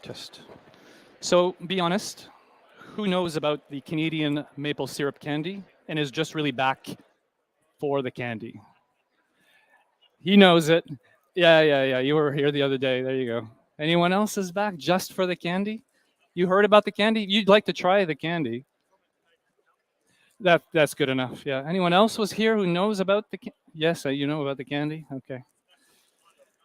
Just so be honest, who knows about the Canadian maple syrup candy and is just really back for the candy? He knows it. Yeah. You were here the other day. There you go. Anyone else is back just for the candy? You heard about the candy? You'd like to try the candy. That's good enough. Yeah. Anyone else was here who knows about the Yes, you know about the candy? Okay.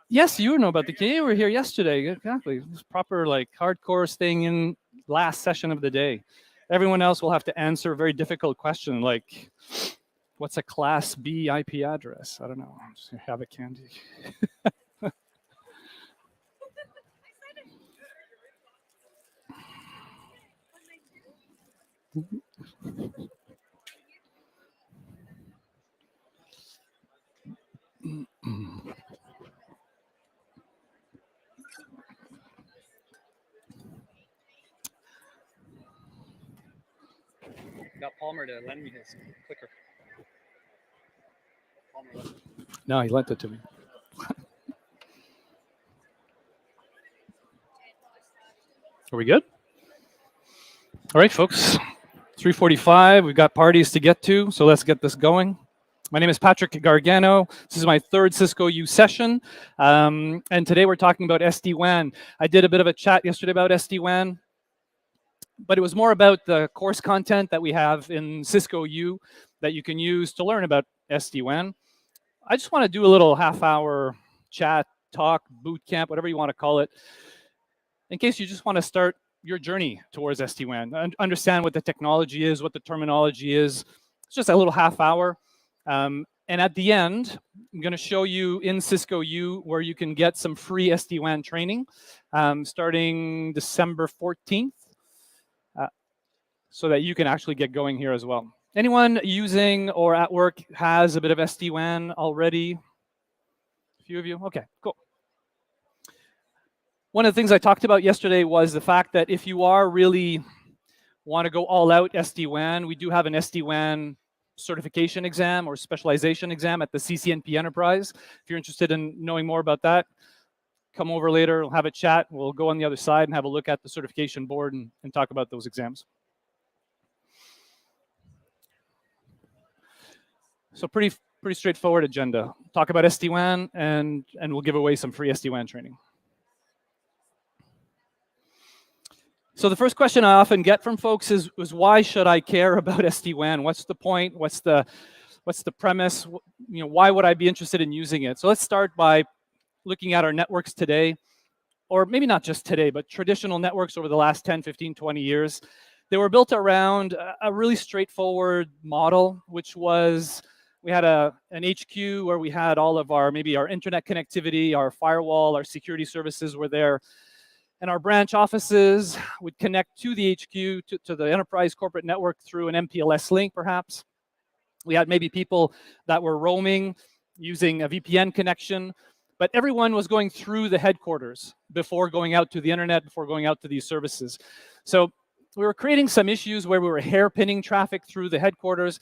Yes, you know about the candy. You were here yesterday. Exactly. It was proper, like, hardcore staying in last session of the day. Everyone else will have to answer a very difficult question like, what's a Class B IP address? I don't know. Just have a candy. Got Palmer to lend me his clicker. No, he lent it to me. Are we good? All right, folks. 3:45. We've got parties to get to, so let's get this going. My name is Patrick Gargano. This is my third Cisco U session, and today we're talking about SD-WAN. I did a bit of a chat yesterday about SD-WAN, but it was more about the course content that we have in Cisco U that you can use to learn about SD-WAN. I just want to do a little half-hour chat, talk, boot camp, whatever you want to call it, in case you just want to start your journey towards SD-WAN, understand what the technology is, what the terminology is. It's just a little half hour. And at the end, I'm going to show you in Cisco U where you can get some free SD-WAN training starting December 14th, so that you can actually get going here as well. Anyone using or at work has a bit of SD-WAN already? A few of you? Okay, cool. One of the things I talked about yesterday was the fact that if you are really want to go all out SD-WAN, we do have an SD-WAN certification exam or specialization exam at the CCNP Enterprise. If you're interested in knowing more about that, come over later, we'll have a chat. We'll go on the other side and have a look at the certification board and talk about those exams. So pretty straightforward agenda. Talk about SD-WAN and we'll give away some free SD-WAN training. So the first question I often get from folks is why should I care about SD-WAN? What's the point? What's the premise? Why would I be interested in using it? So let's start by looking at our networks today, or maybe not just today, but traditional networks over the last 10, 15, 20 years. They were built around a really straightforward model, which was we had an HQ where we had all of our internet connectivity, our firewall, our security services were there. And our branch offices would connect to the HQ, to the enterprise corporate network through an MPLS link, perhaps. We had maybe people that were roaming using a VPN connection, but everyone was going through the headquarters before going out to the internet, before going out to these services. So we were creating some issues where we were hairpinning traffic through the headquarters,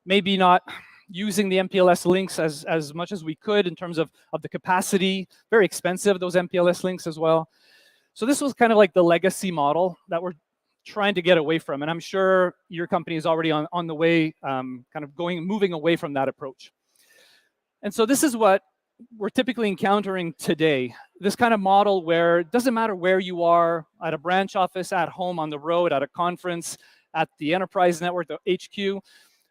maybe not using the MPLS links as much as we could in terms of the capacity. Very expensive, those MPLS links as well. So this was kind of like the legacy model that we're trying to get away from. And I'm sure your company is already on the way, moving away from that approach. And so this is what we're typically encountering today. This kind of model where it doesn't matter where you are, at a branch office, at home, on the road, at a conference, at the enterprise network, the HQ,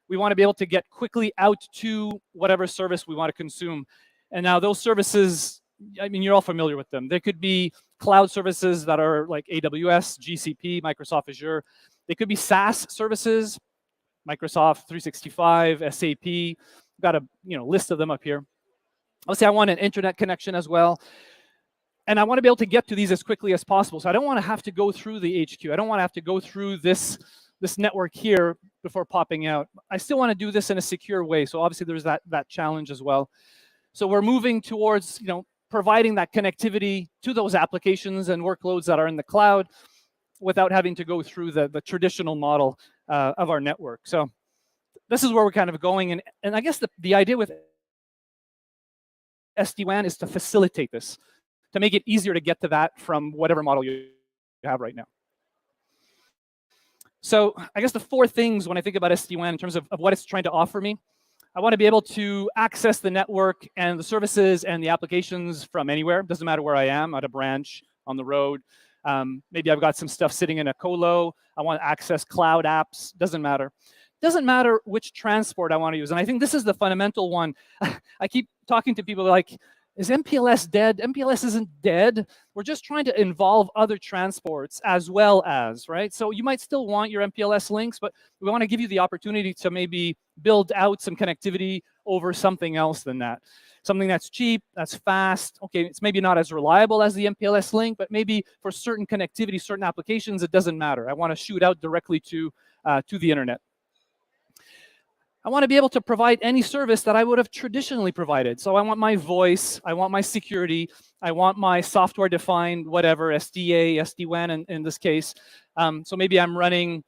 we want to be able to get quickly out to whatever service we want to consume. And now those services, you're all familiar with them. They could be cloud services that are like AWS, GCP, Microsoft Azure. They could be SaaS services, Microsoft 365, SAP. We've got a list of them up here. Let's say I want an internet connection as well. And I want to be able to get to these as quickly as possible. So I don't want to have to go through the HQ. I don't want to have to go through this network here before popping out. I still want to do this in a secure way. So obviously there's that challenge as well. So we're moving towards providing that connectivity to those applications and workloads that are in the cloud without having to go through the traditional model of our network. So this is where we're kind of going. And I guess the idea with SD-WAN is to facilitate this, to make it easier to get to that from whatever model you're have right now. So I guess the four things when I think about SD-WAN in terms of what it's trying to offer me, I want to be able to access the network and the services and the applications from anywhere. Doesn't matter where I am, at a branch, on the road. Maybe I've got some stuff sitting in a colo. I want to access cloud apps. Doesn't matter. Doesn't matter which transport I want to use. And I think this is the fundamental one. I keep talking to people like, is MPLS dead? MPLS isn't dead. We're just trying to involve other transports as well as, right? So you might still want your MPLS links, but we want to give you the opportunity to maybe build out some connectivity over something else than that. Something that's cheap, that's fast. Okay, it's maybe not as reliable as the MPLS link, but maybe for certain connectivity, certain applications, it doesn't matter. I want to shoot out directly to the internet. I want to be able to provide any service that I would have traditionally provided. So I want my voice, I want my security, I want my software-defined whatever, SDA, SD-WAN in this case. So maybe I'm running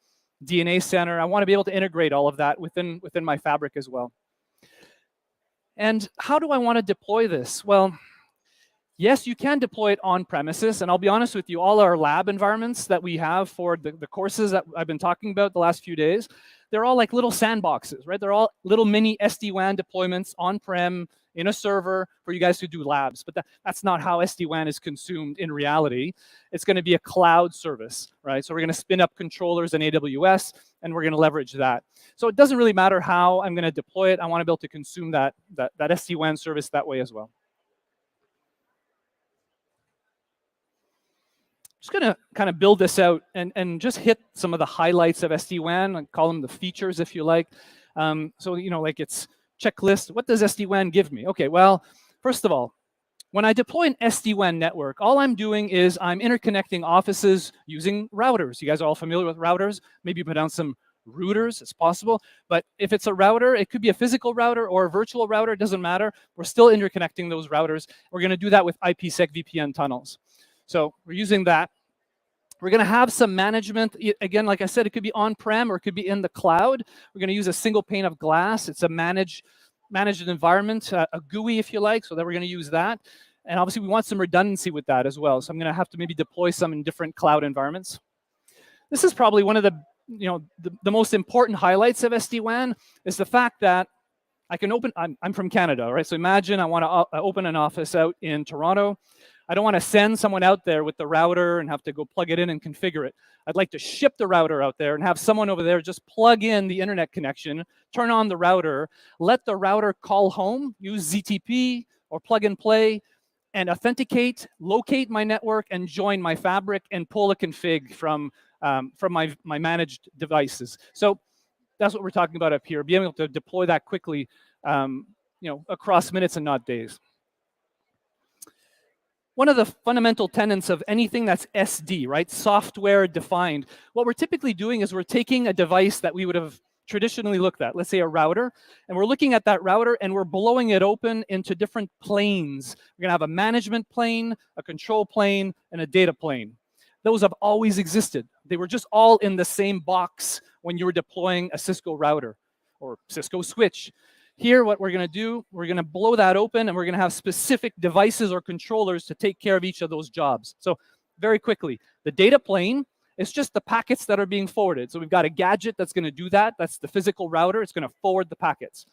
DNA Center. I want to be able to integrate all of that within my fabric as well. And how do I want to deploy this? Well, yes, you can deploy it on premises. And I'll be honest with you, all our lab environments that we have for the courses that I've been talking about the last few days, they're all like little sandboxes, right? They're all little mini SD-WAN deployments on-prem in a server for you guys to do labs. But that's not how SD-WAN is consumed in reality. It's going to be a cloud service, right? So we're going to spin up controllers in AWS, and we're going to leverage that. So it doesn't really matter how I'm going to deploy it. I want to be able to consume that SD-WAN service that way as well. Just going to kind of build this out and just hit some of the highlights of SD-WAN and call them the features if you like. So, you know, like it's checklist. What does SD-WAN give me? Okay, well, first of all, when I deploy an SD-WAN network, all I'm doing is I'm interconnecting offices using routers. You guys are all familiar with routers. Maybe you put down some routers, it's possible. But if it's a router, it could be a physical router or a virtual router, it doesn't matter. We're still interconnecting those routers. We're going to do that with IPsec VPN tunnels. So we're using that. We're going to have some management. Again, like I said, it could be on-prem or it could be in the cloud. We're going to use a single pane of glass. It's a managed environment, a GUI if you like, so that we're going to use that. And obviously, we want some redundancy with that as well. So I'm going to have to maybe deploy some in different cloud environments. This is probably one of the most important highlights of SD-WAN is the fact that I can open, I'm from Canada, right? So imagine I want to open an office out in Toronto. I don't want to send someone out there with the router and have to go plug it in and configure it. I'd like to ship the router out there and have someone over there just plug in the internet connection, turn on the router, let the router call home, use ZTP or plug and play, and authenticate, locate my network, and join my fabric and pull a config from my managed devices. So that's what we're talking about up here, being able to deploy that quickly, across minutes and not days. One of the fundamental tenets of anything that's SD, right, software defined, what we're typically doing is we're taking a device that we would have traditionally looked at, let's say a router, and we're looking at that router and we're blowing it open into different planes. We're going to have a management plane, a control plane, and a data plane. Those have always existed. They were just all in the same box when you were deploying a Cisco router or Cisco switch. Here, what we're going to do, we're going to blow that open and we're going to have specific devices or controllers to take care of each of those jobs. So very quickly, the data plane is just the packets that are being forwarded. So we've got a gadget that's going to do that. That's the physical router. It's going to forward the packets.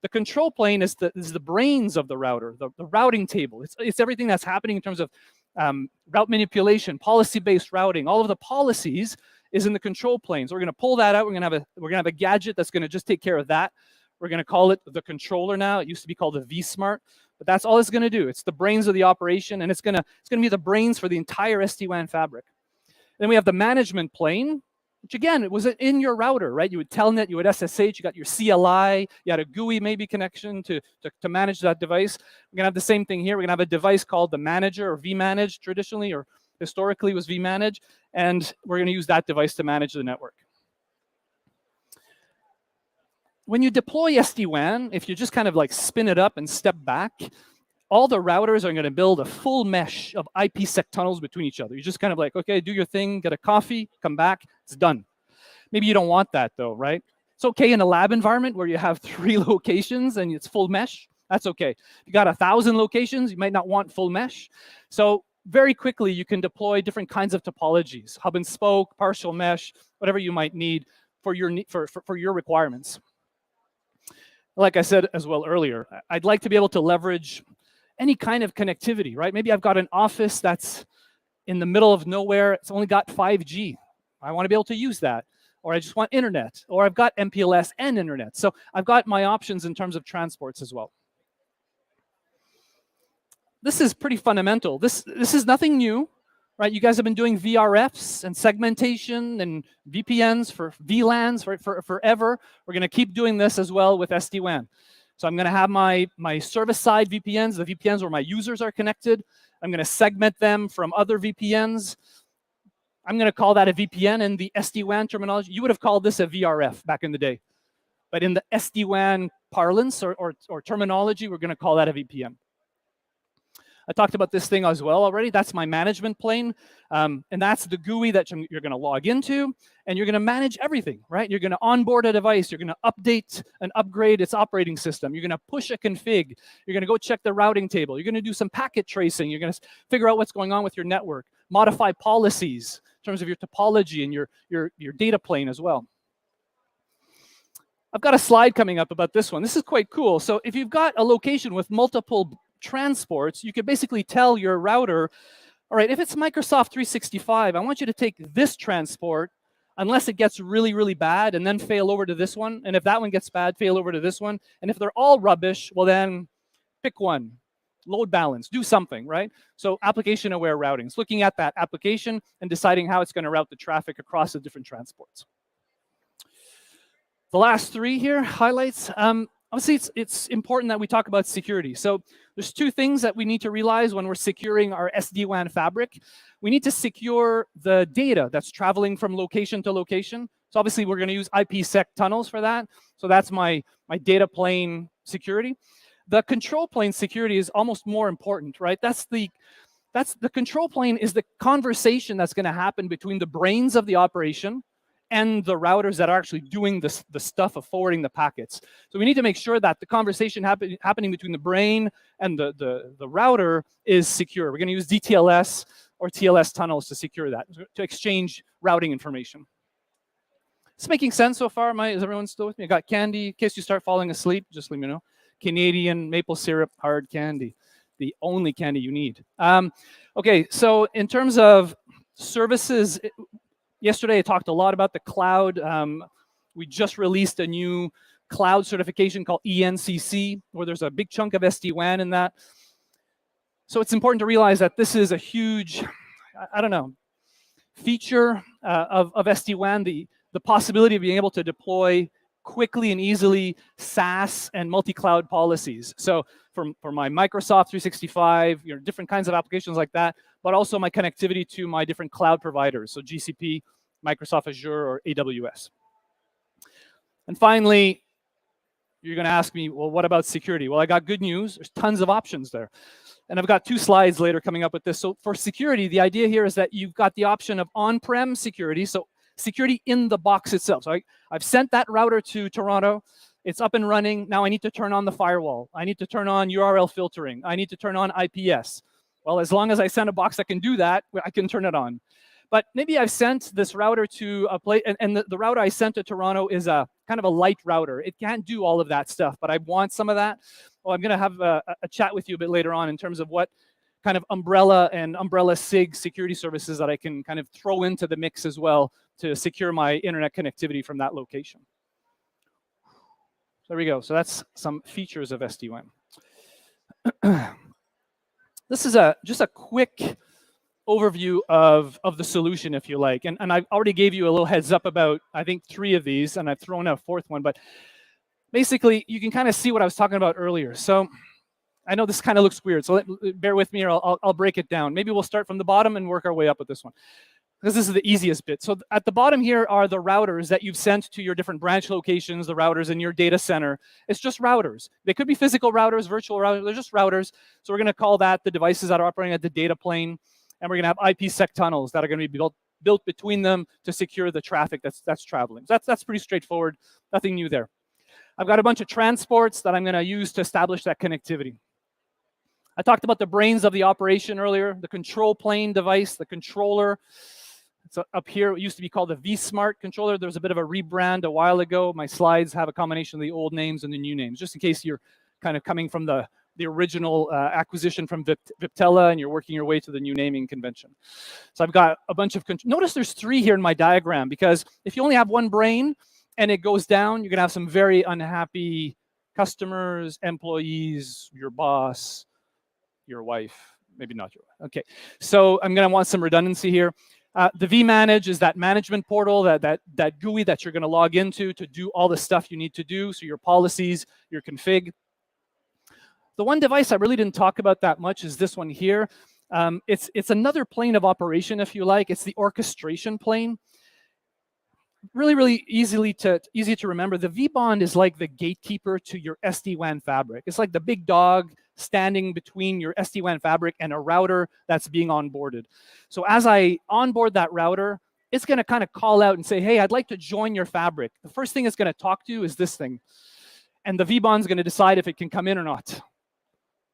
The control plane is the brains of the router, the routing table. It's everything that's happening in terms of route manipulation, policy-based routing. All of the policies is in the control plane. So we're going to pull that out. We're going to have a gadget that's going to just take care of that. We're going to call it the controller now. It used to be called the vSmart, but that's all it's going to do. It's the brains of the operation, and it's going to be the brains for the entire SD-WAN fabric. Then we have the management plane, which again, it was in your router, right? You would Telnet, you would SSH, you got your CLI, you had a GUI maybe connection to manage that device. We're going to have the same thing here. We're going to have a device called the manager or vManage traditionally, or historically was vManage, and we're going to use that device to manage the network. When you deploy SD-WAN, if you just kind of like spin it up and step back, all the routers are going to build a full mesh of IPsec tunnels between each other. You're just kind of like, okay, do your thing, get a coffee, come back, it's done. Maybe you don't want that though, right? It's okay in a lab environment where you have 3 locations and it's full mesh. That's okay. If you got 1,000 locations, you might not want full mesh. So very quickly you can deploy different kinds of topologies, hub and spoke, partial mesh, whatever you might need for your requirements. Like I said as well earlier, I'd like to be able to leverage any kind of connectivity, right? Maybe I've got an office that's in the middle of nowhere, it's only got 5G. I want to be able to use that. Or I just want internet, or I've got MPLS and internet. So I've got my options in terms of transports as well. This is pretty fundamental. This is nothing new, right? You guys have been doing VRFs and segmentation and VPNs for VLANs for forever. We're going to keep doing this as well with SD-WAN. So I'm going to have my service-side VPNs, the VPNs where my users are connected. I'm going to segment them from other VPNs. I'm going to call that a VPN in the SD-WAN terminology. You would have called this a VRF back in the day. But in the SD-WAN parlance or terminology, we're going to call that a VPN. I talked about this thing as well already. That's my management plane. And that's the GUI that you're going to log into. And you're going to manage everything, right? You're going to onboard a device. You're going to update and upgrade its operating system. You're going to push a config. You're going to go check the routing table. You're going to do some packet tracing. You're going to figure out what's going on with your network. Modify policies in terms of your topology and your data plane as well. I've got a slide coming up about this one. This is quite cool. So if you've got a location with multiple transports, you could basically tell your router, all right, if it's Microsoft 365, I want you to take this transport unless it gets really, really bad and then fail over to this one. And if that one gets bad, fail over to this one. And if they're all rubbish, well then pick one. Load balance, do something, right? So application-aware routing. It's looking at that application and deciding how it's going to route the traffic across the different transports. The last three here, highlights. Obviously, it's important that we talk about security. So there's two things that we need to realize when we're securing our SD-WAN fabric. We need to secure the data that's traveling from location to location. So obviously, we're going to use IPsec tunnels for that. So that's my data plane security. The control plane security is almost more important, right? That's the control plane is the conversation that's going to happen between the brains of the operation and the routers that are actually doing the stuff of forwarding the packets. So we need to make sure that the conversation happening between the brain and the router is secure. We're going to use DTLS or TLS tunnels to secure that, to exchange routing information. It's making sense so far. Is everyone still with me? I got candy. In case you start falling asleep, just let me know. Canadian maple syrup hard candy, the only candy you need. Okay, so in terms of services, yesterday I talked a lot about the cloud. We just released a new cloud certification called ENCC, where there's a big chunk of SD-WAN in that. So it's important to realize that this is a huge, I don't know, feature of SD-WAN, the possibility of being able to deploy quickly and easily SaaS and multi-cloud policies. So for my Microsoft 365, different kinds of applications like that, but also my connectivity to my different cloud providers, so GCP, Microsoft Azure, or AWS. And finally, you're going to ask me, well, what about security? Well, I got good news. There's tons of options there. And I've got 2 slides later coming up with this. So for security, the idea here is that you've got the option of on-prem security, so security in the box itself. So I've sent that router to Toronto. It's up and running. Now I need to turn on the firewall. I need to turn on URL filtering. I need to turn on IPS. Well, as long as I send a box that can do that, I can turn it on. But maybe I've sent this router to a place, and the router I sent to Toronto is a kind of a light router. It can't do all of that stuff, but I want some of that. Well, I'm going to have a chat with you a bit later on in terms of what kind of Umbrella and Umbrella SIG security services that I can kind of throw into the mix as well to secure my internet connectivity from that location. There we go. So that's some features of SD-WAN. This is just a quick overview of the solution, if you like. And I already gave you a little heads up about, I think, 3 of these, and I've thrown out a 4th one. But basically, you can kind of see what I was talking about earlier. So I know this kind of looks weird, so bear with me, or I'll break it down. Maybe we'll start from the bottom and work our way up with this one, because this is the easiest bit. So at the bottom here are the routers that you've sent to your different branch locations, the routers in your data center. It's just routers. They could be physical routers, virtual routers. They're just routers. So we're going to call that the devices that are operating at the data plane. And we're going to have IPsec tunnels that are going to be built between them to secure the traffic that's traveling. So that's pretty straightforward. Nothing new there. I've got a bunch of transports that I'm going to use to establish that connectivity. I talked about the brains of the operation earlier, the control plane device, the controller. It's up here. It used to be called the vSmart controller. There was a bit of a rebrand a while ago. My slides have a combination of the old names and the new names, just in case you're kind of coming from the original acquisition from Viptela and you're working your way to the new naming convention. So I've got a bunch of, notice there's 3 here in my diagram, because if you only have one brain and it goes down, you're gonna have some very unhappy customers, employees, your boss, your wife, maybe not your wife. Okay, so I'm gonna want some redundancy here. The vManage is that management portal, that GUI that you're gonna log into to do all the stuff you need to do, so your policies, your config. The one device I really didn't talk about that much is this one here. It's another plane of operation, if you like. It's the orchestration plane. Really easy to remember. The vBond is like the gatekeeper to your SD-WAN fabric. It's like the big dog standing between your SD-WAN fabric and a router that's being onboarded. So as I onboard that router, it's going to kind of call out and say, hey, I'd like to join your fabric. The first thing it's going to talk to is this thing. And the vBond is going to decide if it can come in or not.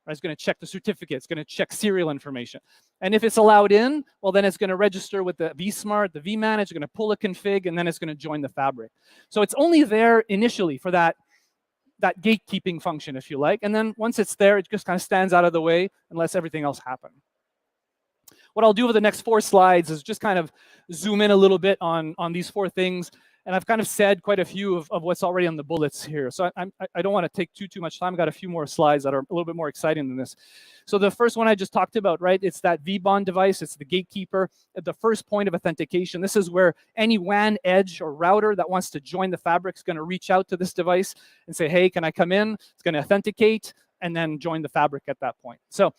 It's going to check the certificate. It's going to check serial information. And if it's allowed in, well, then it's going to register with the vSmart, the vManage. It's going to pull a config, and then it's going to join the fabric. So it's only there initially for that gatekeeping function, if you like. And then once it's there, it just kind of stands out of the way and lets everything else happen. What I'll do over the next 4 slides is just kind of zoom in a little bit on these 4 things. And I've kind of said quite a few of what's already on the bullets here. So I don't want to take too much time. I've got a few more slides that are a little bit more exciting than this. So the first one I just talked about, right? It's that vBond device. It's the gatekeeper at the first point of authentication. This is where any WAN edge or router that wants to join the fabric is going to reach out to this device and say, hey, can I come in? It's going to authenticate and then join the fabric at that point. So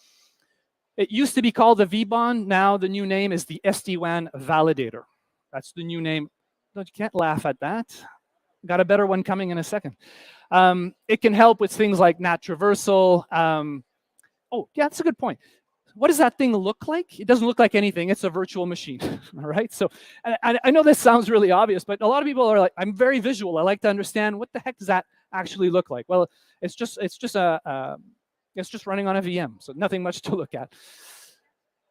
it used to be called the vBond. Now the new name is the SD-WAN validator. That's the new name. You can't laugh at that. Got a better one coming in a second. It can help with things like NAT traversal. Oh, yeah, that's a good point. What does that thing look like? It doesn't look like anything. It's a virtual machine, all right? So I know this sounds really obvious, but a lot of people are like, I'm very visual. I like to understand what the heck does that actually look like? Well, it's just running on a VM, so nothing much to look at.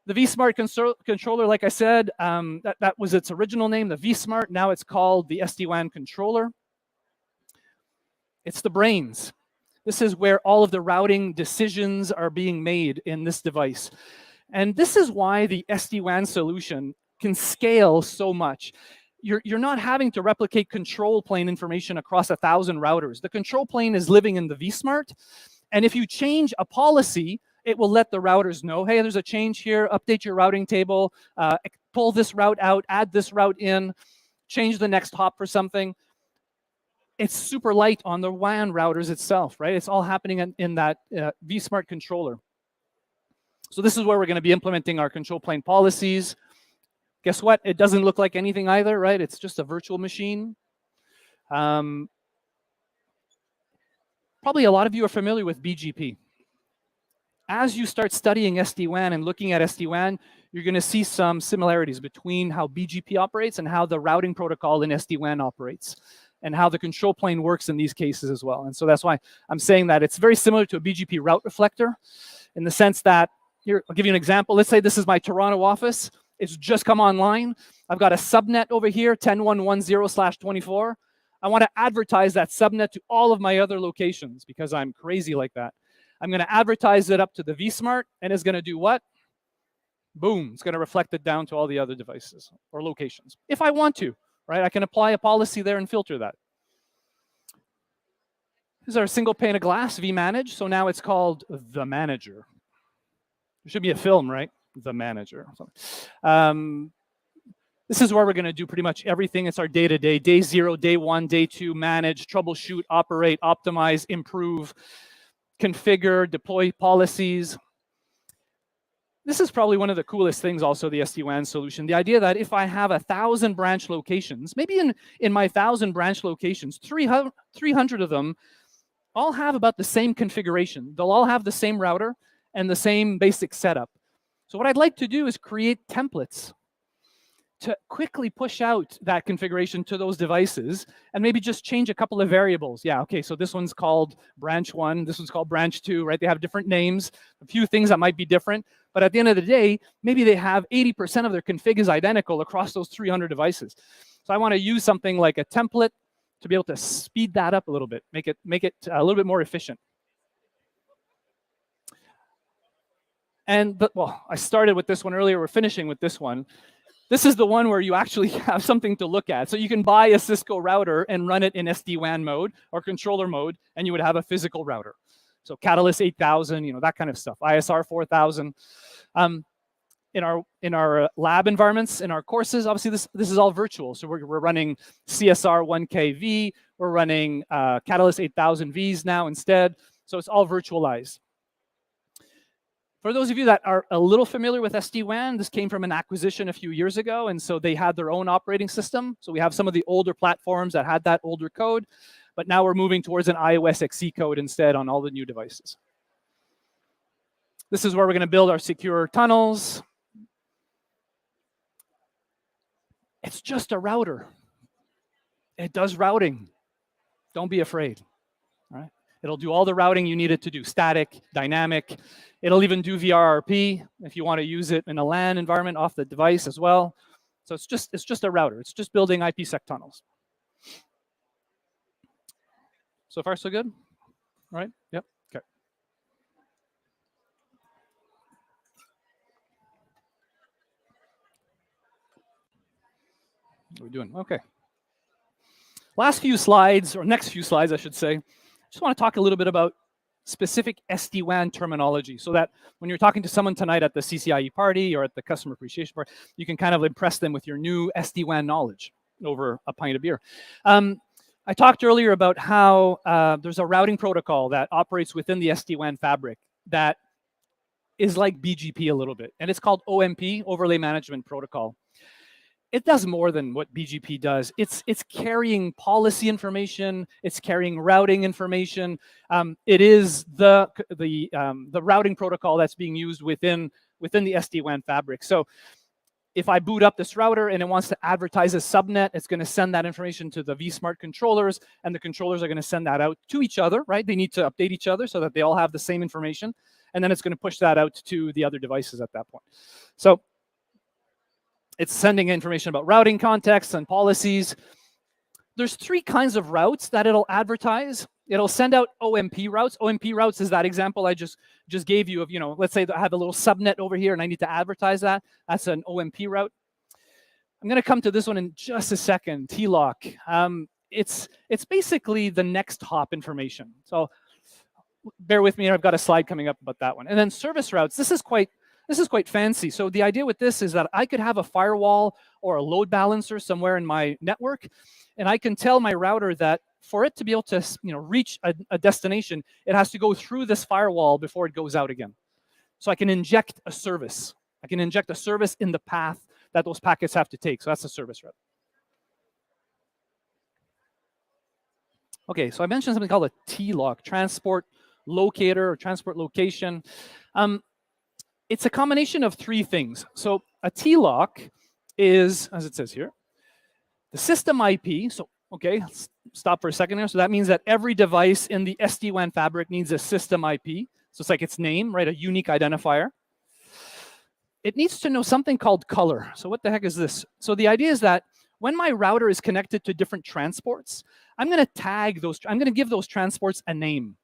The vSmart controller, like I said, that was its original name, the vSmart. Now it's called the SD-WAN controller. It's the brains. This is where all of the routing decisions are being made in this device. And this is why the SD-WAN solution can scale so much. You're not having to replicate control plane information across 1,000 routers. The control plane is living in the vSmart. And if you change a policy, it will let the routers know, hey, there's a change here, update your routing table, pull this route out, add this route in, change the next hop for something. It's super light on the WAN routers itself, right? It's all happening in that vSmart controller. So this is where we're going to be implementing our control plane policies. Guess what? It doesn't look like anything either, right? It's just a virtual machine. Probably a lot of you are familiar with BGP. As you start studying SD-WAN and looking at SD-WAN, you're going to see some similarities between how BGP operates and how the routing protocol in SD-WAN operates, and how the control plane works in these cases as well. And so that's why I'm saying that it's very similar to a BGP route reflector in the sense that, here, I'll give you an example. Let's say this is my Toronto office. It's just come online. I've got a subnet over here, 10.110/24. I want to advertise that subnet to all of my other locations because I'm crazy like that. I'm going to advertise it up to the vSmart, and it's going to do what? Boom, it's going to reflect it down to all the other devices or locations. If I want to, right? I can apply a policy there and filter that. This is our single pane of glass vManage. So now it's called the Manager. There should be a film, right? The Manager. This is where we're going to do pretty much everything. It's our day-to-day, day 0, day 1, day 2, manage, troubleshoot, operate, optimize, improve, configure, deploy policies. This is probably one of the coolest things also, the SD-WAN solution. The idea that if I have 1,000 branch locations, maybe in my 1,000 branch locations, 300 of them all have about the same configuration. They'll all have the same router and the same basic setup. So what I'd like to do is create templates. to quickly push out that configuration to those devices and maybe just change a couple of variables. Yeah, okay, so this one's called branch 1, this one's called branch 2, right? They have different names, a few things that might be different, but at the end of the day, maybe they have 80% of their config is identical across those 300 devices. So I want to use something like a template to be able to speed that up a little bit, make it a little bit more efficient. Well, I started with this one earlier, we're finishing with this one. This is the one where you actually have something to look at. So you can buy a Cisco router and run it in SD-WAN mode or controller mode, and you would have a physical router. So Catalyst 8000, you know, that kind of stuff. ISR 4000. In our lab environments, in our courses, obviously this is all virtual. So we're running CSR 1KV, we're running Catalyst 8000 Vs now instead. So it's all virtualized. For those of you that are a little familiar with SD-WAN, this came from an acquisition a few years ago, and so they had their own operating system. So we have some of the older platforms that had that older code, but now we're moving towards an iOS XE code instead on all the new devices. This is where we're going to build our secure tunnels. It's just a router. It does routing. Don't be afraid. All right? It'll do all the routing you need it to do, static, dynamic. It'll even do VRRP if you want to use it in a LAN environment off the device as well. So it's just a router. It's just building IPsec tunnels. So far, so good? All right? Yep. Okay. What are we doing? Okay. Last few slides, or next few slides, I should say. Just want to talk a little bit about specific SD-WAN terminology so that when you're talking to someone tonight at the CCIE party or at the customer appreciation party, you can kind of impress them with your new SD-WAN knowledge over a pint of beer. I talked earlier about how there's a routing protocol that operates within the SD-WAN fabric that is like BGP a little bit, and it's called OMP, Overlay Management Protocol. It does more than what BGP does. It's carrying policy information. It's carrying routing information. It is the routing protocol that's being used within the SD-WAN fabric. So if I boot up this router and it wants to advertise a subnet, it's going to send that information to the vSmart controllers, and the controllers are going to send that out to each other, right? They need to update each other so that they all have the same information, and then it's going to push that out to the other devices at that point. So it's sending information about routing contexts and policies. There's 3 kinds of routes that it'll advertise. It'll send out OMP routes. OMP routes is that example I just gave you of, you know, let's say I have a little subnet over here and I need to advertise that. That's an OMP route. I'm going to come to this one in just a second, TLOC. It's basically the next hop information. So bear with me, I've got a slide coming up about that one. And then service routes, this is quite fancy. So the idea with this is that I could have a firewall or a load balancer somewhere in my network, and I can tell my router that for it to be able to, you know, reach a destination, it has to go through this firewall before it goes out again. So I can inject a service. I can inject a service in the path that those packets have to take. So that's a service route. Okay, so I mentioned something called a TLOC, transport locator or transport location. It's a combination of 3 things. So a TLOC is, as it says here, the system IP. So, okay, let's stop for a second there. So that means that every device in the SD-WAN fabric needs a system IP. So it's like its name, right? A unique identifier. It needs to know something called color. So what the heck is this? So the idea is that when my router is connected to different transports, I'm going to tag those. I'm going to give those transports a name.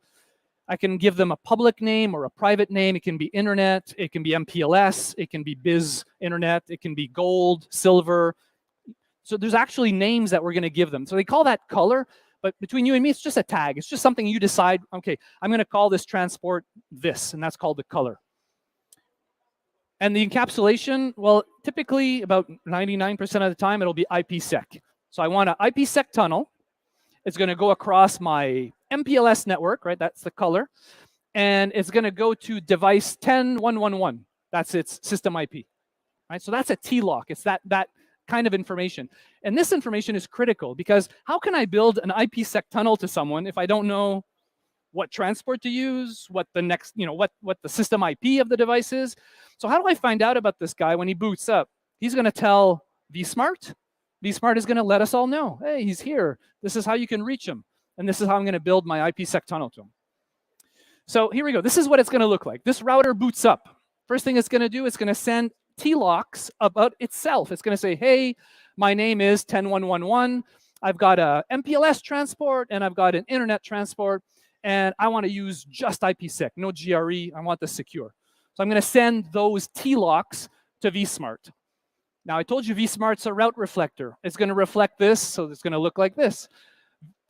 I can give them a public name or a private name. It can be internet, it can be MPLS, it can be biz internet, it can be gold, silver. So there's actually names that we're going to give them. So they call that color, but between you and me, it's just a tag. It's just something you decide, okay, I'm going to call this transport this, and that's called the color. And the encapsulation, well, typically about 99% of the time, it'll be IPsec. So I want an IPsec tunnel. It's going to go across my MPLS network, right? That's the color. And it's going to go to device 10.1.1.1. That's its system IP, right? So that's a TLOC. It's that kind of information. And this information is critical because how can I build an IPsec tunnel to someone if I don't know what transport to use, what the next, you know, what the system IP of the device is? So how do I find out about this guy when he boots up? He's going to tell vSmart. vSmart is going to let us all know, hey, he's here. This is how you can reach him. And this is how I'm going to build my IPsec tunnel to him. So here we go. This is what it's going to look like. This router boots up. First thing it's going to do, it's going to send TLOCs about itself. It's going to say, hey, my name is 10111. I've got a MPLS transport, and I've got an internet transport, and I want to use just IPsec, no GRE. I want this secure. So I'm going to send those TLOCs to vSmart. Now, I told you vSmart's a route reflector. It's going to reflect this, so it's going to look like this.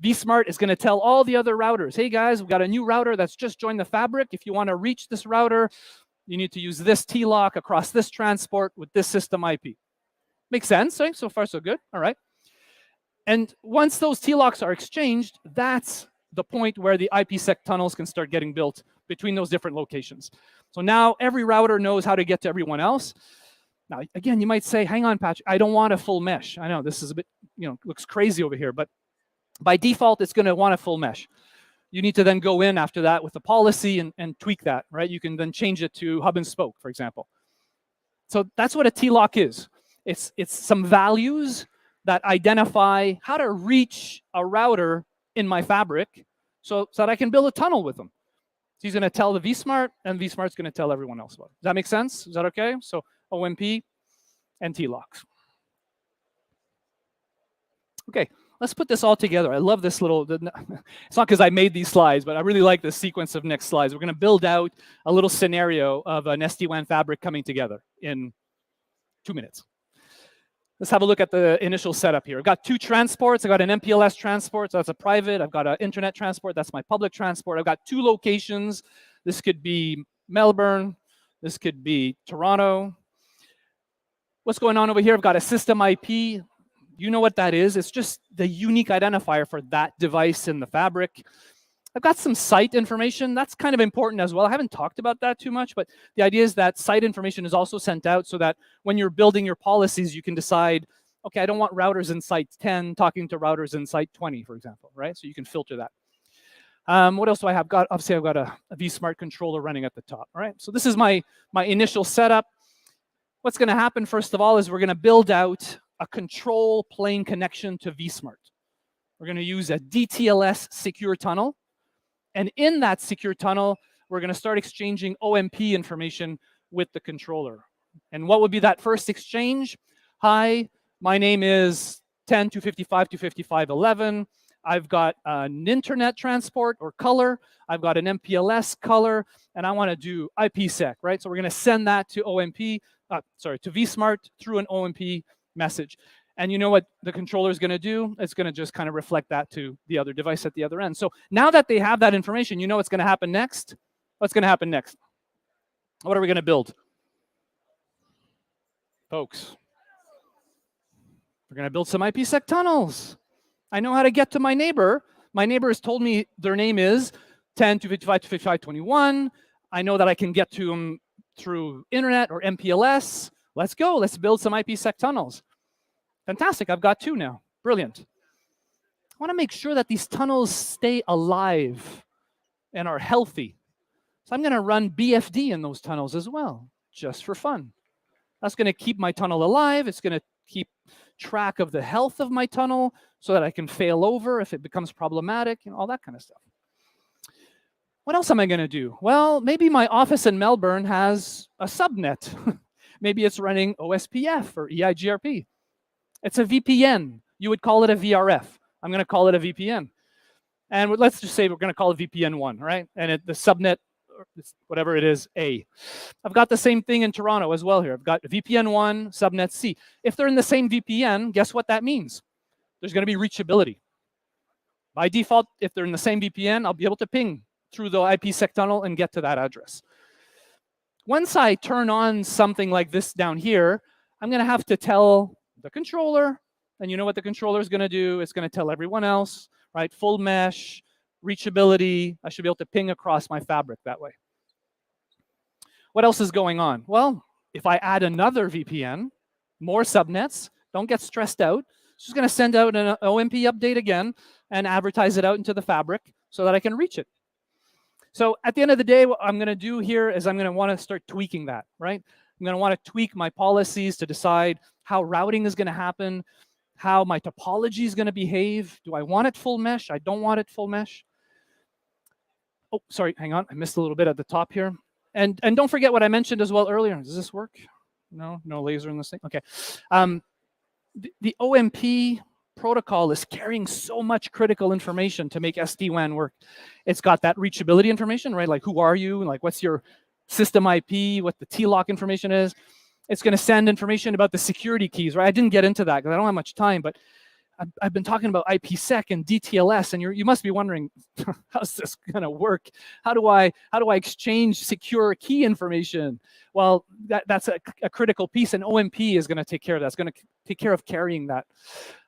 vSmart is going to tell all the other routers, hey guys, we've got a new router that's just joined the fabric. If you want to reach this router, you need to use this TLOC across this transport with this system IP. Makes sense, right? So far, so good. All right. And once those TLOCs are exchanged, that's the point where the IPsec tunnels can start getting built between those different locations. So now every router knows how to get to everyone else. Now, again, you might say, hang on, Patrick, I don't want a full mesh. I know this is a bit, looks crazy over here, but by default, it's going to want a full mesh. You need to then go in after that with the policy and tweak that, right? You can then change it to hub and spoke, for example. So that's what a TLOC is. It's some values that identify how to reach a router in my fabric so that I can build a tunnel with them. So he's going to tell the vSmart, and vSmart's going to tell everyone else about it. Does that make sense? Is that okay? So OMP and TLOCs. Okay, let's put this all together. I love this little, it's not because I made these slides, but I really like the sequence of next slides. We're going to build out a little scenario of an SD-WAN fabric coming together in 2 minutes. Let's have a look at the initial setup here. I've got 2 transports. I've got an MPLS transport, so that's a private. I've got an internet transport. That's my public transport. I've got 2 locations. This could be Melbourne. This could be Toronto. What's going on over here? I've got a system IP. You know what that is. It's just the unique identifier for that device in the fabric. I've got some site information. That's kind of important as well. I haven't talked about that too much, but the idea is that site information is also sent out so that when you're building your policies, you can decide, okay, I don't want routers in site 10 talking to routers in site 20, for example, right? So you can filter that. What else do I have? Obviously, I've got a vSmart controller running at the top, all right? So this is my initial setup. What's going to happen, first of all, is we're going to build out a control plane connection to vSmart. We're going to use a DTLS secure tunnel. And in that secure tunnel, we're going to start exchanging OMP information with the controller. And what would be that first exchange? Hi, my name is 10.255.255.11. I've got an internet transport or color. I've got an MPLS color, and I want to do IPsec, right? So we're going to send that to to vSmart through an OMP message. And you know what the controller is going to do? It's going to just kind of reflect that to the other device at the other end. So now that they have that information, you know what's going to happen next? What's going to happen next? What are we going to build? Folks, we're going to build some IPsec tunnels. I know how to get to my neighbor. My neighbor has told me their name is 10.255.255.21. I know that I can get to them through internet or MPLS. Let's go. Let's build some IPsec tunnels. Fantastic, I've got 2 now. Brilliant. I want to make sure that these tunnels stay alive and are healthy. So I'm going to run BFD in those tunnels as well, just for fun. That's going to keep my tunnel alive. It's going to keep track of the health of my tunnel so that I can fail over if it becomes problematic and all that kind of stuff. What else am I going to do? Well, maybe my office in Melbourne has a subnet. Maybe it's running OSPF or EIGRP. It's a VPN. You would call it a VRF. I'm going to call it a VPN. And let's just say we're going to call it VPN 1, right? And the subnet, whatever it is, A. I've got the same thing in Toronto as well here. I've got VPN 1, subnet C. If they're in the same VPN, guess what that means? There's going to be reachability. By default, if they're in the same VPN, I'll be able to ping through the IPsec tunnel and get to that address. Once I turn on something like this down here, I'm going to have to tell the controller, and you know what the controller is going to do? It's going to tell everyone else, right? Full mesh, reachability. I should be able to ping across my fabric that way. What else is going on? Well, if I add another VPN, more subnets, don't get stressed out. It's just going to send out an OMP update again and advertise it out into the fabric so that I can reach it. So at the end of the day, what I'm going to do here is I'm going to want to start tweaking that, right? I'm going to want to tweak my policies to decide how routing is going to happen, how my topology is going to behave. Do I want it full mesh? I don't want it full mesh. Oh, sorry, hang on. I missed a little bit at the top here. And don't forget what I mentioned as well earlier. Does this work? No laser in this thing? Okay. The OMP protocol is carrying so much critical information to make SD-WAN work. It's got that reachability information, right? Like, who are you? Like, what's your system IP? What the TLOC information is. It's going to send information about the security keys, right? I didn't get into that because I don't have much time, but I've been talking about IPsec and DTLS, and you must be wondering, how's this going to work? How do I exchange secure key information? Well, that's a critical piece, and OMP is going to take care of that. It's going to take care of carrying that.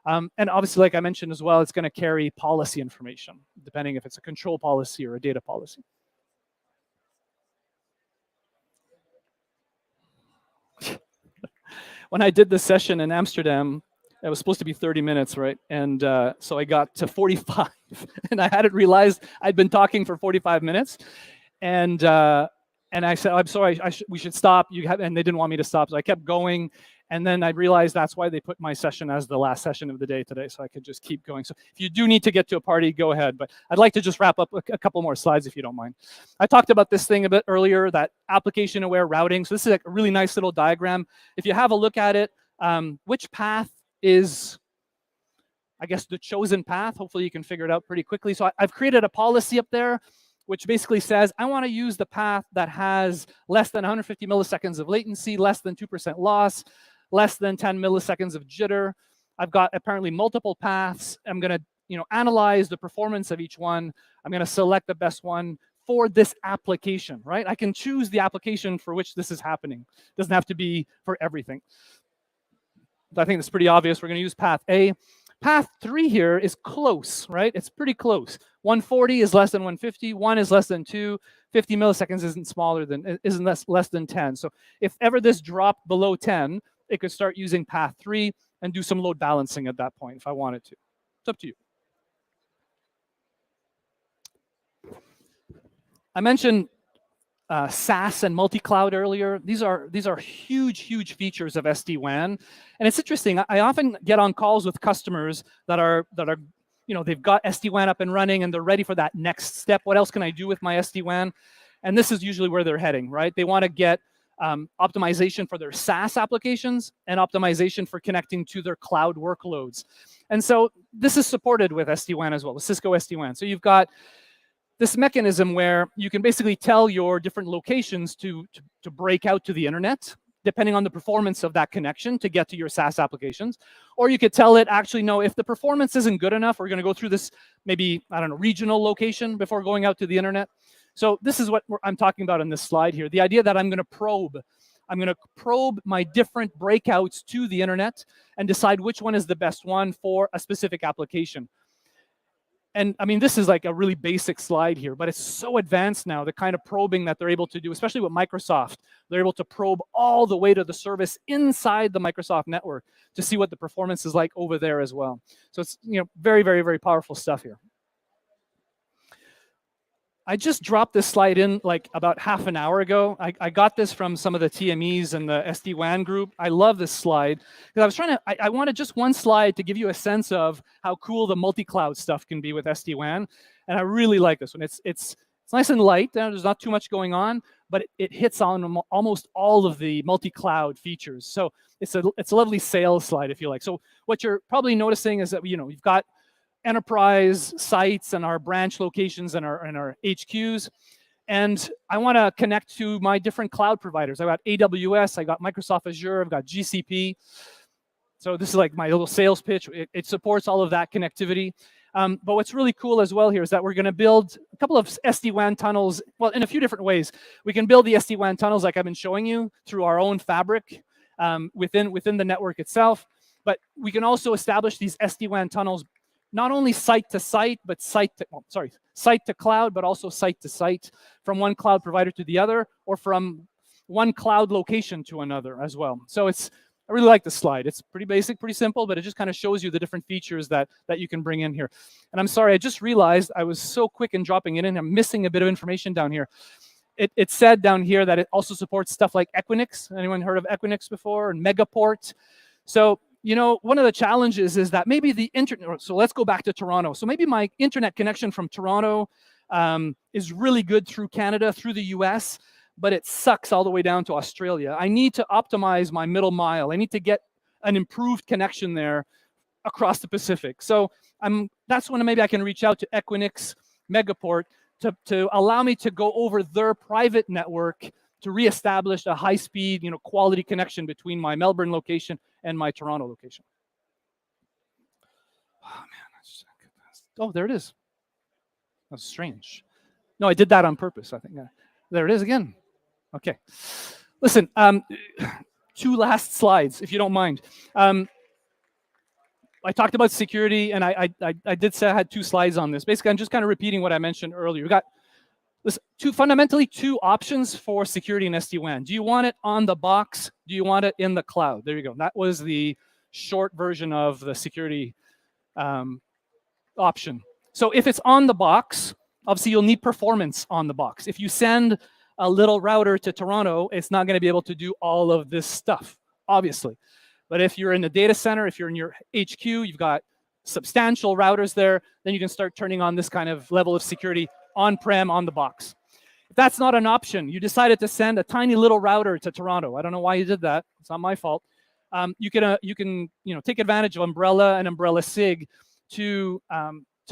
And obviously, like I mentioned as well, it's going to carry policy information, depending if it's a control policy or a data policy. When I did this session in Amsterdam, it was supposed to be 30 minutes, right? And so I got to 45, and I hadn't realized I'd been talking for 45 minutes. And I said, I'm sorry, we should stop. And they didn't want me to stop, so I kept going. And then I realized that's why they put my session as the last session of the day today, so I could just keep going. So if you do need to get to a party, go ahead. But I'd like to just wrap up a couple more slides, if you don't mind. I talked about this thing a bit earlier, that application-aware routing. So this is a really nice little diagram. If you have a look at it, which path is, I guess, the chosen path? Hopefully you can figure it out pretty quickly. So I've created a policy up there, which basically says, I want to use the path that has less than 150 milliseconds of latency, less than 2% loss, less than 10 milliseconds of jitter. I've got apparently multiple paths. I'm going to analyze the performance of each one. I'm going to select the best one for this application, right? I can choose the application for which this is happening. It doesn't have to be for everything. I think it's pretty obvious. We're going to use path A. Path 3 here is close, right? It's pretty close. 140 is less than 150. 1 is less than 2. 50 milliseconds isn't less than 10. So if ever this dropped below 10, it could start using path 3 and do some load balancing at that point if I wanted to. It's up to you. I mentioned SaaS and multi-cloud earlier. These are huge features of SD-WAN, and it's interesting. I often get on calls with customers that are they've got SD-WAN up and running and they're ready for that next step. What else can I do with my SD-WAN? And this is usually where they're heading, right? They want to get optimization for their SaaS applications and optimization for connecting to their cloud workloads. And so this is supported with SD-WAN as well, with Cisco SD-WAN. So you've got this mechanism where you can basically tell your different locations to break out to the internet, depending on the performance of that connection to get to your SaaS applications. Or you could tell it, actually, no, if the performance isn't good enough, we're going to go through this maybe, I don't know, regional location before going out to the internet. So this is what I'm talking about in this slide here. The idea that I'm going to probe my different breakouts to the internet and decide which one is the best one for a specific application. And I mean, this is like a really basic slide here, but it's so advanced now, the kind of probing that they're able to do, especially with Microsoft. They're able to probe all the way to the service inside the Microsoft network to see what the performance is like over there as well. So it's very powerful stuff here. I just dropped this slide in like about half an hour ago. I got this from some of the TMEs and the SD-WAN group. I love this slide because I wanted just one slide to give you a sense of how cool the multi-cloud stuff can be with SD-WAN. And I really like this one. It's nice and light. There's not too much going on, but it hits on almost all of the multi-cloud features. So it's a lovely sales slide, if you like. So what you're probably noticing is that we've got enterprise sites and our branch locations and our HQs. And I want to connect to my different cloud providers. I got AWS, I got Microsoft Azure, I've got GCP. So this is like my little sales pitch. It supports all of that connectivity. But what's really cool as well here is that we're going to build a couple of SD-WAN tunnels, well, in a few different ways. We can build the SD-WAN tunnels like I've been showing you through our own fabric within the network itself. But we can also establish these SD-WAN tunnels not only site to site, but site to cloud, but also site to site, from one cloud provider to the other, or from one cloud location to another as well. So I really like this slide. It's pretty basic, pretty simple, but it just kind of shows you the different features that you can bring in here. And I'm sorry, I just realized I was so quick in dropping it in, I'm missing a bit of information down here. it said down here that it also supports stuff like Equinix. Anyone heard of Equinix before? And Megaport. So, you know, one of the challenges is that maybe the internet, so let's go back to Toronto. So maybe my internet connection from Toronto is really good through Canada, through the US, but it sucks all the way down to Australia. I need to optimize my middle mile. I need to get an improved connection there across the Pacific. So that's when maybe I can reach out to Equinix, Megaport, to allow me to go over their private network to reestablish a high-speed, you know, quality connection between my Melbourne location and my Toronto location. Oh man, oh, there it is. That's strange. No, I did that on purpose, I think. There it is again. Okay. Listen, 2 last slides, if you don't mind. I talked about security, and I did say I had 2 slides on this. Basically, I'm just kind of repeating what I mentioned earlier. We got fundamentally 2 options for security in SD-WAN. Do you want it on the box? Do you want it in the cloud? There you go. That was the short version of the security option. So if it's on the box, obviously you'll need performance on the box. If you send a little router to Toronto, it's not going to be able to do all of this stuff, obviously. But if you're in the data center, if you're in your HQ, you've got substantial routers there, then you can start turning on this kind of level of security on-prem on the box. If that's not an option, you decided to send a tiny little router to Toronto. I don't know why you did that. It's not my fault. You can take advantage of Umbrella and Umbrella SIG to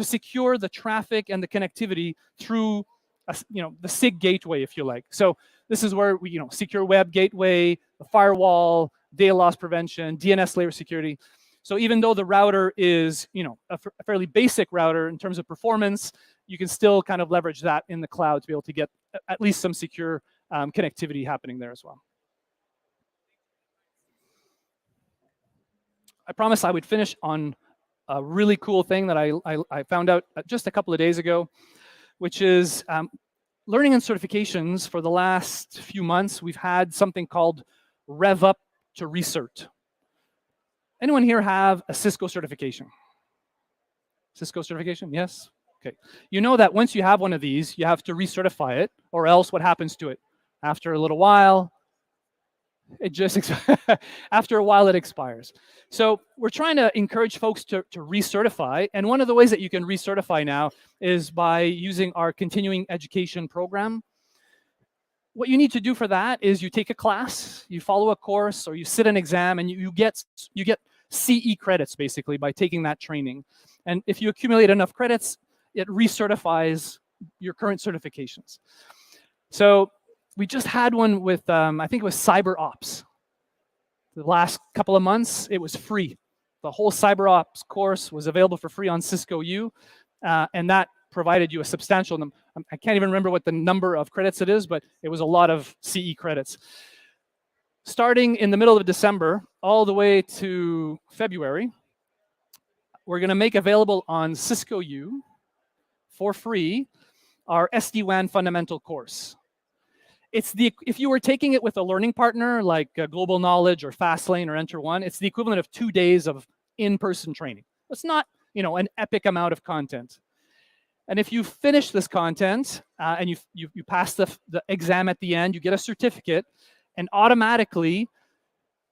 secure the traffic and the connectivity through the SIG gateway, if you like. So this is where we secure web gateway, the firewall, data loss prevention, DNS layer security. So even though the router is a fairly basic router in terms of performance, you can still kind of leverage that in the cloud to be able to get at least some secure connectivity happening there as well. I promised I would finish on a really cool thing that I found out just a couple of days ago, which is learning and certifications. For the last few months, we've had something called Rev Up to Recert. Anyone here have a Cisco certification? Cisco certification, yes? Okay. You know that once you have one of these, you have to recertify it, or else what happens to it? After a little while, it just after a while it expires. So we're trying to encourage folks to recertify, and one of the ways that you can recertify now is by using our continuing education program. What you need to do for that is you take a class, you follow a course, or you sit an exam, and you get CE credits basically by taking that training. And if you accumulate enough credits, it recertifies your current certifications. So we just had one with, I think it was Cyber Ops. The last couple of months, it was free. The whole Cyber Ops course was available for free on Cisco U, and that provided you a substantial number. I can't even remember what the number of credits it is, but it was a lot of CE credits. Starting in the middle of December, all the way to February, we're going to make available on Cisco U for free our SD-WAN fundamental course. If you were taking it with a learning partner like Global Knowledge or Fastlane or Enter1, it's the equivalent of 2 days of in-person training. It's not an epic amount of content. And if you finish this content and you pass the exam at the end, you get a certificate, and automatically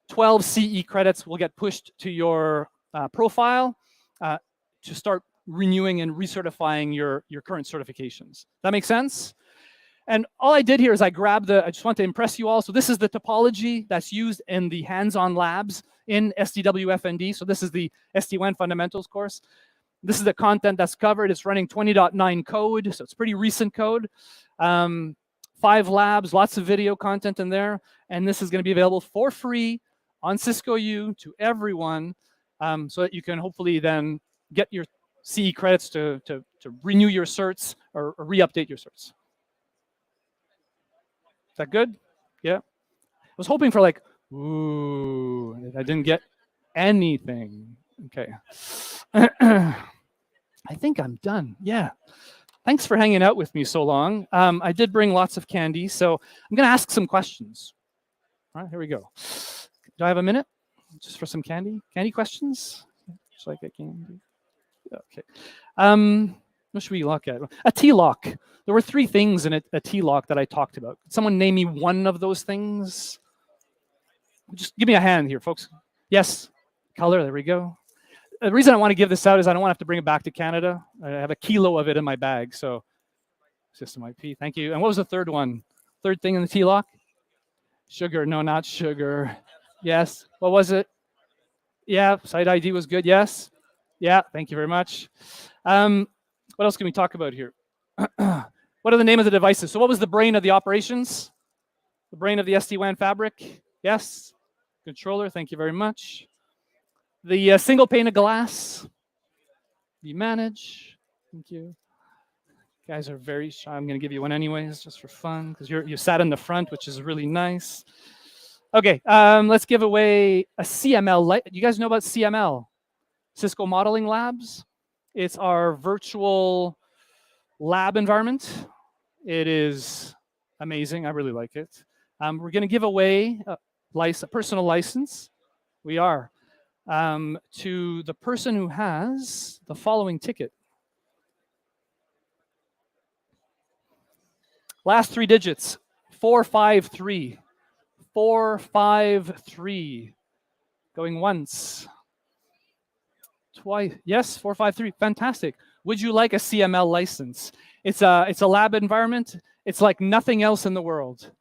12 CE credits will get pushed to your profile to start renewing and recertifying your current certifications. That make sense? And all I did here is I just want to impress you all. So this is the topology that's used in the hands-on labs in SDWFND. So this is the SD-WAN fundamentals course. This is the content that's covered. It's running 20.9 code, so it's pretty recent code. 5 labs, lots of video content in there. And this is going to be available for free on Cisco U to everyone, so that you can hopefully then get your CE credits to renew your certs or re-update your certs. Is that good? Yeah. I was hoping for like, ooh, I didn't get anything. Okay. I think I'm done. Yeah. Thanks for hanging out with me so long. I did bring lots of candy, so I'm going to ask some questions. All right, here we go. Do I have a minute just for some candy? Candy questions? Should I get candy? Okay. What should we look at? A T-lock. There were 3 things in a T-lock that I talked about. Could someone name me one of those things? Just give me a hand here, folks. Yes, color, there we go. The reason I want to give this out is I don't want to have to bring it back to Canada. I have a kilo of it in my bag, so system IP, thank you. And what was the third one? Third thing in the T-lock? Sugar, no, not sugar. Yes, what was it? Yeah, site ID was good, yes. Yeah, thank you very much. What else can we talk about here? What are the name of the devices? So what was the brain of the operations? The brain of the SD-WAN fabric? Yes. Controller, thank you very much. The single pane of glass. You manage, thank you. You guys are very shy. I'm going to give you one anyways, just for fun, because you sat in the front, which is really nice. Okay, let's give away a CML. You guys know about CML? Cisco Modeling Labs. It's our virtual lab environment. It is amazing. I really like it. We're going to give away a personal license. We are. To the person who has the following ticket. Last 3 digits, 453. 453. Going once. Twice. Yes, 453. Fantastic. Would you like a CML license? It's a lab environment. It's like nothing else in the world.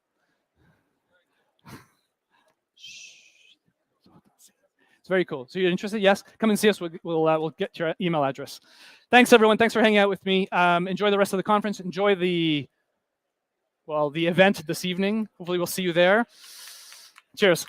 It's very cool. So you're interested? Yes. Come and see us. We'll get your email address. Thanks, everyone. Thanks for hanging out with me. Enjoy the rest of the conference. Enjoy the event this evening. Hopefully, we'll see you there. Cheers.